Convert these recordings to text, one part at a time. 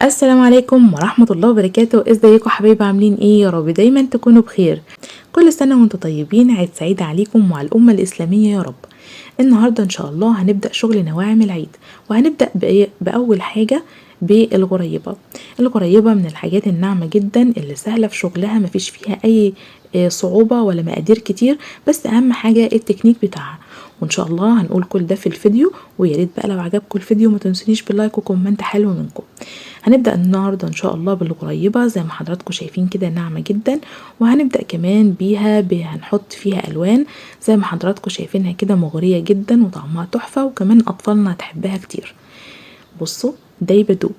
السلام عليكم ورحمة الله وبركاته. ازيكم حبايبي؟ عاملين ايه؟ يا رب دايما تكونوا بخير. كل سنة وانتم طيبين، عيد سعيد عليكم وعلى الأمة الإسلامية يا رب. النهاردة ان شاء الله هنبدأ شغل نواعم العيد، وهنبدأ بأول حاجة بالغريبة. الغريبة من الحاجات الناعمة جدا اللي سهلة في شغلها، مفيش فيها أي صعوبة ولا مقادير كتير، بس أهم حاجة التكنيك بتاعها. وان شاء الله هنقول كل ده في الفيديو، ويا ريت بقى لو عجبكم الفيديو ما تنسونيش باللايك وكومنت حلو منكم. هنبدأ النهاردة ان شاء الله بالغريبة زي ما حضراتكم شايفين كده، ناعمة جدا. وهنبدأ كمان بيها هنحط فيها ألوان زي ما حضراتكم شايفينها كده، مغرية جدا وطعمها تحفة، وكمان أطفالنا هتحبها كتير. بصوا دايبة دوب.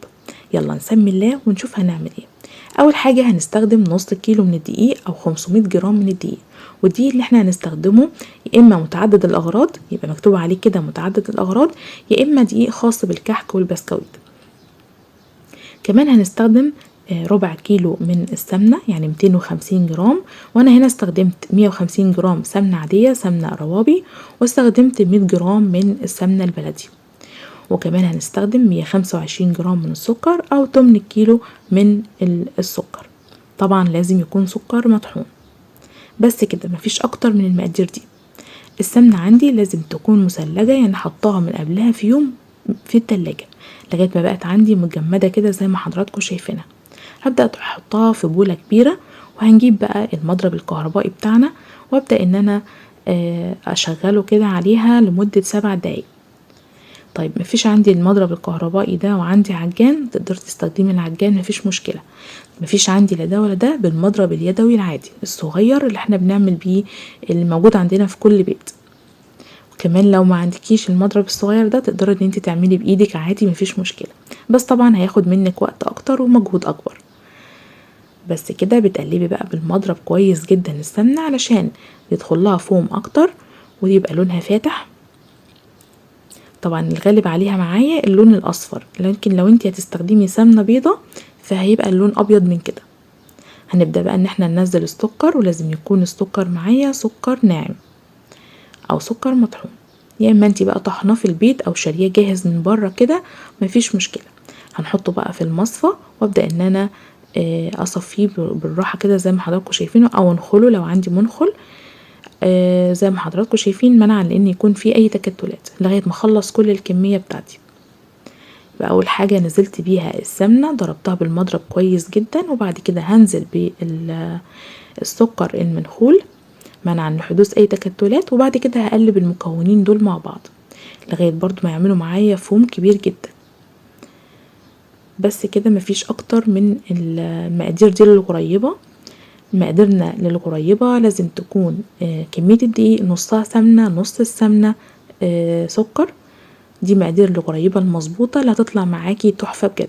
يلا نسمي الله ونشوف هنعمل ايه. اول حاجة هنستخدم نص كيلو من الدقيق او 500 جرام من الدقيق. والدقيق اللي احنا هنستخدمه يا اما متعدد الاغراض، يبقى مكتوب عليه كده متعدد الاغراض، يا اما دقيق خاص بالكحك والبسكويت. كمان هنستخدم ربع كيلو من السمنة، يعني 250 جرام. وانا هنا استخدمت 150 جرام سمنة عادية، سمنة روابي، واستخدمت 100 جرام من السمنة البلدي. وكمان هنستخدم 125 جرام من السكر او 8 كيلو من السكر. طبعا لازم يكون سكر مطحون. بس كده، مفيش اكتر من المقادير دي. السمنة عندي لازم تكون مثلجة، يعني حطاها من قبلها في يوم في التلاجة لغاية ما بقت عندي مجمدة كده زي ما حضراتكم شايفينها. هبدأ احطها في بولة كبيرة، وهنجيب بقى المضرب الكهربائي بتاعنا، وابدأ ان انا اشغله كده عليها لمدة 7 دقايق. طيب مفيش عندي المضرب الكهربائي ده وعندي عجان، تقدر تستخدمي العجان، مفيش مشكلة. مفيش عندي لا ده ولا ده، بالمضرب اليدوي العادي الصغير اللي احنا بنعمل بيه، اللي موجود عندنا في كل بيت. وكمان لو ما عندكيش المضرب الصغير ده، تقدري ان انت تعملي بايدك عادي، مفيش مشكلة، بس طبعا هياخد منك وقت اكتر ومجهود اكبر. بس كده بتقلبي بقى بالمضرب كويس جدا السمنة علشان يدخل لها فوم اكتر ويبقى لونها فاتح. طبعا الغالب عليها معايا اللون الاصفر، لكن لو انت هتستخدمي سمنة بيضة فهيبقى اللون ابيض من كده. هنبدأ بقى ان احنا ننزل السكر، ولازم يكون السكر معايا سكر ناعم او سكر مطحون، يا اما انت بقى طحناه في البيت او شاريه جاهز من بره كده، مفيش مشكله. هنحطه بقى في المصفى، وابدا ان انا اصفيه بالراحه كده زي ما حضراتكم شايفينه، او انخله لو عندي منخل. زي ما حضراتكم شايفين، منعا لان يكون فيه اي تكتلات لغايه ما اخلص كل الكميه بتاعتي. يبقى اول حاجه نزلت بيها السمنه، ضربتها بالمضرب كويس جدا، وبعد كده هنزل بالسكر المنخول منعا لحدوث اي تكتلات، وبعد كده هقلب المكونين دول مع بعض لغاية برضو ما يعملوا معايا فوم كبير جدا. بس كده، مفيش اكتر من المقادير دي للغريبة. مقاديرنا للغريبة لازم تكون كمية الدقيق نصها سمنة، نص السمنة سكر. دي مقادير الغريبة المظبوطة اللي هتطلع معاكي تحفة بجد.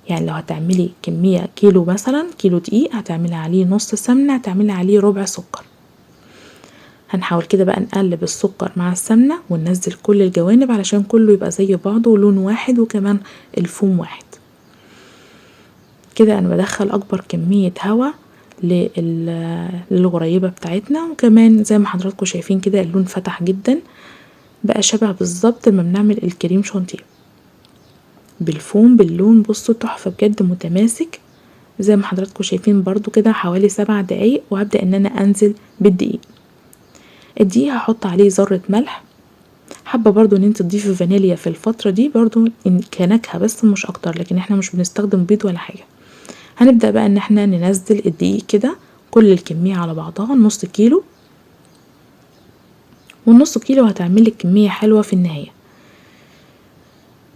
يعني لو هتعملي كمية كيلو، مثلا كيلو دقيق، هتعملي عليه نص سمنة، هتعملي عليه ربع سكر. هنحاول كده بقى نقلب السكر مع السمنة وننزل كل الجوانب علشان كله يبقى زي بعضه ولون واحد، وكمان الفوم واحد. كده انا بدخل اكبر كمية هواء للغريبة بتاعتنا، وكمان زي ما حضراتكم شايفين كده اللون فتح جدا، بقى شبه بالظبط لما بنعمل الكريم شانتيه بالفوم باللون. بصوا تحفة بجد، متماسك زي ما حضراتكم شايفين برضو كده حوالي 7 دقايق. وهبدأ ان انا انزل بالدقيق. الدقيق هحط عليه ذرة ملح، حابة برضو ان انت تضيفي فانيليا في الفترة دي برضو كنكهة بس مش اكتر، لكن احنا مش بنستخدم بيض ولا حاجة. هنبدأ بقى ان احنا ننزل الدقيق كده كل الكمية على بعضها، نص كيلو. والنص كيلو هتعملك كمية حلوة في النهاية.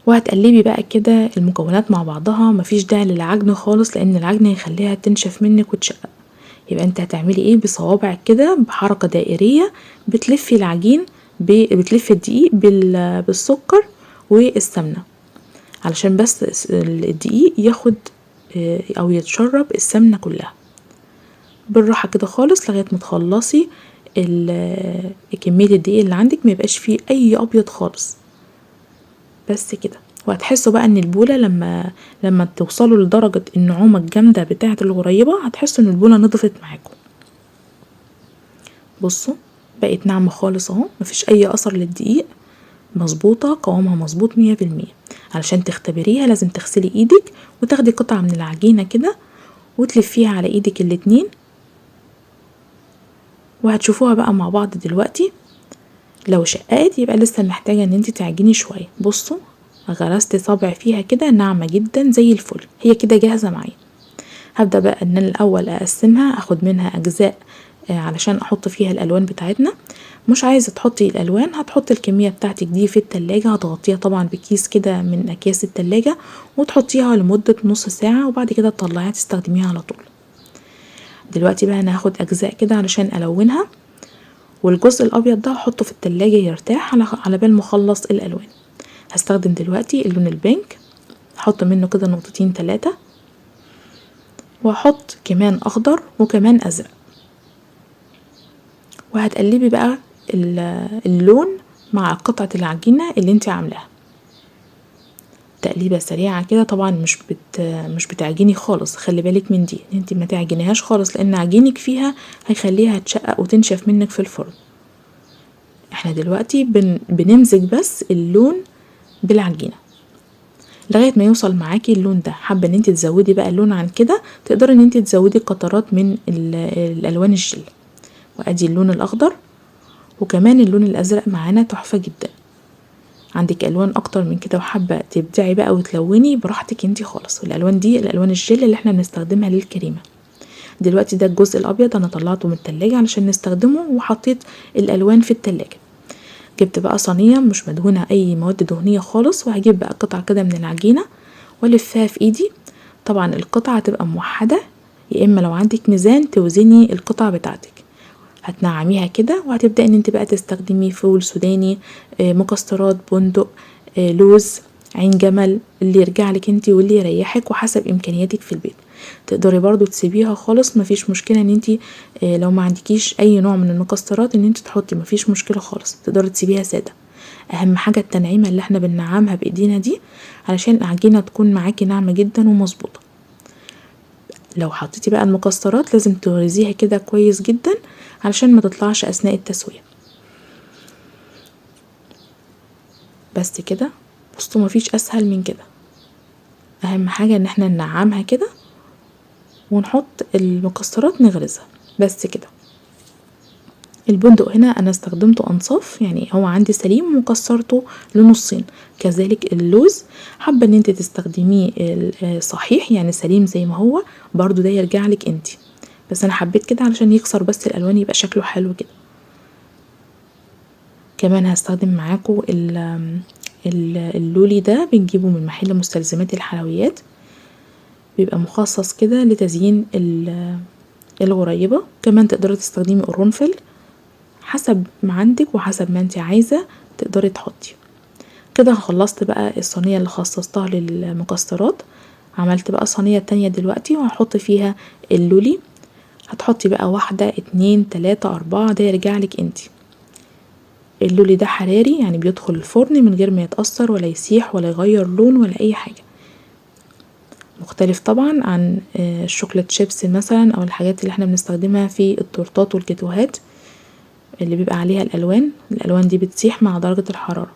وهتقلبي بقى كده المكونات مع بعضها، مفيش داعي للعجن خالص لان العجن هيخليها تنشف منك وتشقق. يبقى انت هتعملي ايه؟ بصوابعك كده بحركة دائرية بتلفي العجين، بتلفي الدقيق بالسكر والسمنة، علشان بس الدقيق ياخد او يتشرب السمنة كلها. بالراحة كده خالص لغاية ما تخلصي كمية الدقيق اللي عندك، ما يبقاش فيه اي ابيض خالص. بس كده. وهتحسوا بقى ان البولة لما توصلوا لدرجة النعومة الجامدة بتاعة الغريبة، هتحسوا ان البولة نضفت معاكم. بصوا بقت ناعمة خالص اهو، مفيش اي اثر للدقيق، مظبوطة، قوامها مظبوط 100%. علشان تختبريها لازم تغسلي ايدك وتاخدي قطعة من العجينة كده وتلفيها على ايدك الاتنين، وهتشوفوها بقى مع بعض دلوقتي. لو شققت يبقى لسه محتاجة ان انت تعجني شوية. بصوا غرست صابع فيها كده ناعمة جدا زي الفل، هي كده جاهزة معايا. هبدأ بقى ان انا الاول اقسمها، اخد منها اجزاء علشان احط فيها الالوان بتاعتنا. مش عايزة تحطي الالوان هتحطي الكمية بتاعتك دي في التلاجة، هتغطيها طبعا بكيس كده من اكياس التلاجة وتحطيها لمدة نص ساعة، وبعد كده تطلعيها تستخدميها على طول. دلوقتي بقى انا هاخد اجزاء كده علشان الونها، والجزء الابيض ده هحطه في التلاجة يرتاح على بال ما اخلص الالوان. هستخدم دلوقتي اللون البينك، هحط منه كده نقطتين 3، وهحط كمان اخضر وكمان ازرق، وهتقلبي بقى اللون مع قطعة العجينة اللي انت عاملاها تقليبة سريعة كده. طبعا مش بتعجني خالص، خلي بالك من دي، انت ما تعجنيهاش خالص لان عجينك فيها هيخليها تشقق وتنشف منك في الفرن. احنا دلوقتي بنمزج بس اللون بالعجينة لغاية ما يوصل معاكي اللون ده. حابة ان انت تزودي بقى اللون عن كده تقدري ان انت تزودي قطرات من الالوان الجل. وادي اللون الاخضر وكمان اللون الازرق معانا تحفة جدا. عندك الوان اكتر من كده وحابة تبدعي بقى وتلوني براحتك انت خالص. الالوان دي الالوان الجل اللي احنا بنستخدمها للكريمة. دلوقتي ده الجزء الابيض انا طلعته من التلاجة علشان نستخدمه، وحطيت الالوان في التلاجة. جبت بقى صينية مش مدهونة اي مواد دهنية خالص، وهجيب بقى قطعة كده من العجينة والفها في ايدي. طبعا القطعة تبقى موحدة، يا اما لو عندك ميزان توزني القطعة بتاعتك. هتنعميها كده وهتبدأ ان انت بقى تستخدمي فول سوداني، مكسرات، بندق، لوز، عين جمل، اللي يرجع لك انت واللي يريحك وحسب امكانياتك في البيت. تقدري برضو تسيبيها خالص، مفيش مشكلة ان انت لو ما عندكيش اي نوع من المكسرات ان انت تحطي، مفيش مشكلة خالص، تقدري تسيبيها سادة. اهم حاجة التنعيمة اللي احنا بننعمها بايدينا دي علشان العجينة تكون معاكي ناعمة جدا ومظبوطة. لو حطيتي بقى المكسرات لازم تغرزيها كده كويس جدا علشان ما تطلعش اثناء التسوية. بس كده، بصوا مفيش اسهل من كده. اهم حاجة ان احنا ننعمها كده ونحط المكسرات نغرزها بس كده. البندق هنا انا استخدمته انصاف، يعني هو عندي سليم وكسرته لنصين. كذلك اللوز حابة ان انت تستخدميه صحيح يعني سليم زي ما هو، برضو ده يرجع لك انت، بس انا حبيت كده علشان يكسر بس الالوان يبقى شكله حلو كده. كمان هستخدم معاكم اللولي ده، بنجيبه من محل مستلزمات الحلويات، بيبقى مخصص كده لتزيين الغريبة. كمان تقدري تستخدمي قرنفل حسب ما عندك وحسب ما انت عايزة تقدري تحطي. كده خلصت بقى الصينية اللي خصصتها للمكسرات. عملت بقى صينية تانية دلوقتي وهحط فيها اللولي. هتحطي بقى 1 2 3 4، ده يرجعلك انت. اللولي ده حراري يعني بيدخل الفرن من غير ما يتأثر ولا يسيح ولا يغير لون ولا اي حاجة. مختلف طبعا عن الشوكولات شيبس مثلا او الحاجات اللي احنا بنستخدمها في التورتات والجاتوهات اللي بيبقى عليها الالوان دي بتسيح مع درجة الحرارة،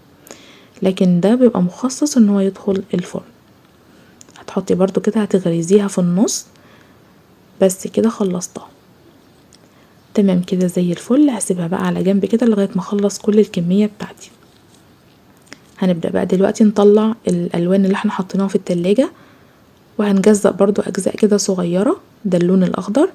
لكن ده بيبقى مخصص ان هو يدخل الفرن. هتحطي برضو كده، هتغرزيها في النص بس كده. خلصتها تمام كده زي الفل. هسيبها بقى على جنب كده لغاية ما اخلص كل الكمية بتاعتي. هنبدأ بقى دلوقتي نطلع الالوان اللي احنا حطيناها في التلاجة، وهنجزأ برضو اجزاء كده صغيرة. ده اللون الاخضر،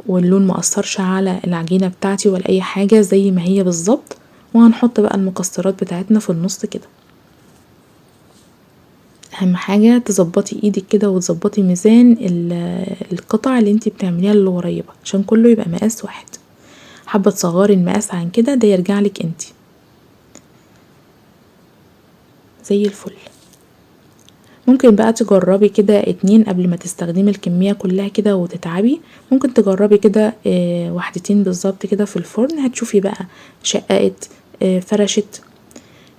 واللون مأثرش على العجينة بتاعتي ولا اي حاجة، زي ما هي بالظبط. وهنحط بقى المكسرات بتاعتنا في النص كده. اهم حاجة تظبطي ايدك كده وتظبطي ميزان القطع اللي انتي بتعمليها اللي قريبة عشان كله يبقى مقاس واحد. حابة تصغري المقاس عن كده ده يرجعلك انتي. زي الفل. ممكن بقى تجربي كده 2 قبل ما تستخدمي الكمية كلها كده وتتعبي. ممكن تجربي كده 1 بالظبط كده في الفرن، هتشوفي بقى شققت فرشت.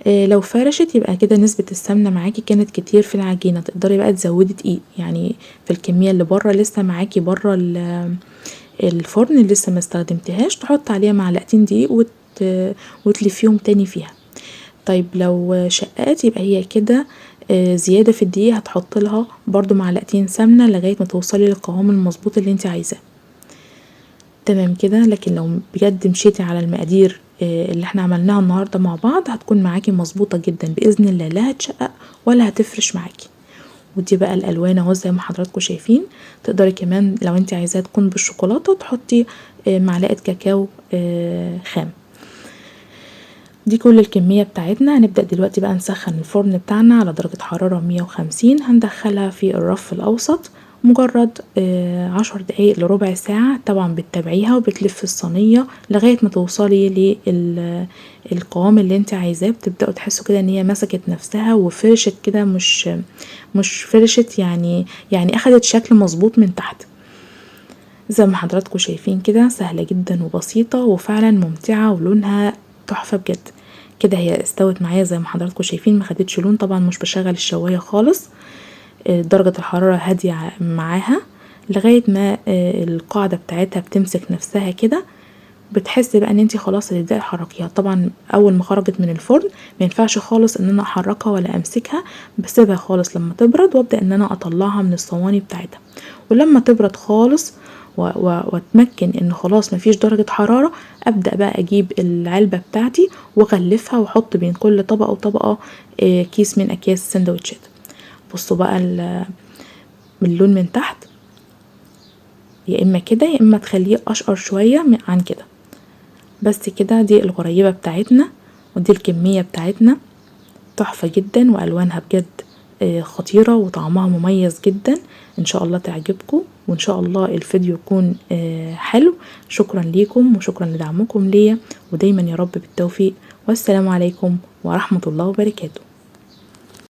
لو فرشت يبقى كده نسبة السمنة معاكي كانت كتير في العجينة، تقدري بقى تزودي دقيق يعني في الكمية اللي بره لسه معاكي بره الفرن اللي لسه ما استخدمتهاش، تحط عليها 2 معلقة دقيق وتلفيهم تاني فيها. طيب لو شقات يبقى هي كده زيادة في الدقيق هتحط لها برضو معلقتين سمنة لغاية ما توصلي للقوام المظبوط اللي انت عايزاه. تمام كده. لكن لو بجد مشيتي على المقادير اللي احنا عملناها النهاردة مع بعض هتكون معاكي مظبوطة جدا بإذن الله، لا هتشقق ولا هتفرش معاكي. ودي بقى الألوان اهو زي ما حضراتكم شايفين. تقدري كمان لو انت عايزاها تكون بالشوكولاتة تحطي معلقة كاكاو خام. دي كل الكمية بتاعتنا. هنبدأ دلوقتي بقى نسخن الفرن بتاعنا على درجة حرارة 150. هندخلها في الرف الأوسط مجرد 10 دقايق لربع ساعة. طبعا بتتابعيها وبتلف الصينية لغاية ما توصلي للقوام اللي انت عايزاه. بتبدأوا تحسوا كده ان هي مسكت نفسها وفرشت كده، مش فرشت يعني اخدت شكل مظبوط من تحت. زي ما حضراتكم شايفين كده سهلة جدا وبسيطة وفعلا ممتعة ولونها تحفة بجد. كده هي استوت معايا زي ما حضراتكم شايفين، ما خدتش لون. طبعا مش بشغل الشواية خالص، درجة الحرارة هادية معاها لغاية ما القاعدة بتاعتها بتمسك نفسها كده. بتحسي بقى ان انتي خلاص هتبدأي تحركيها. طبعا اول ما خرجت من الفرن ما ينفعش خالص ان انا احركها ولا امسكها، بسيبها خالص لما تبرد وابدأ ان انا اطلعها من الصواني بتاعتها. ولما تبرد خالص واتمكن ان خلاص مفيش درجة حرارة، ابدأ بقى اجيب العلبة بتاعتي واغلفها واحط بين كل طبقة وطبقة كيس من اكياس السندوتشات. بصوا بقى اللون من تحت، يا اما كده يا اما تخليه اشقر شوية عن كده. بس كده دي الغريبة بتاعتنا ودي الكمية بتاعتنا. تحفة جدا والوانها بجد خطيرة وطعمها مميز جدا. ان شاء الله تعجبكم وان شاء الله الفيديو يكون حلو. شكرا ليكم وشكرا لدعمكم ليا ودايما يا رب بالتوفيق. والسلام عليكم ورحمة الله وبركاته.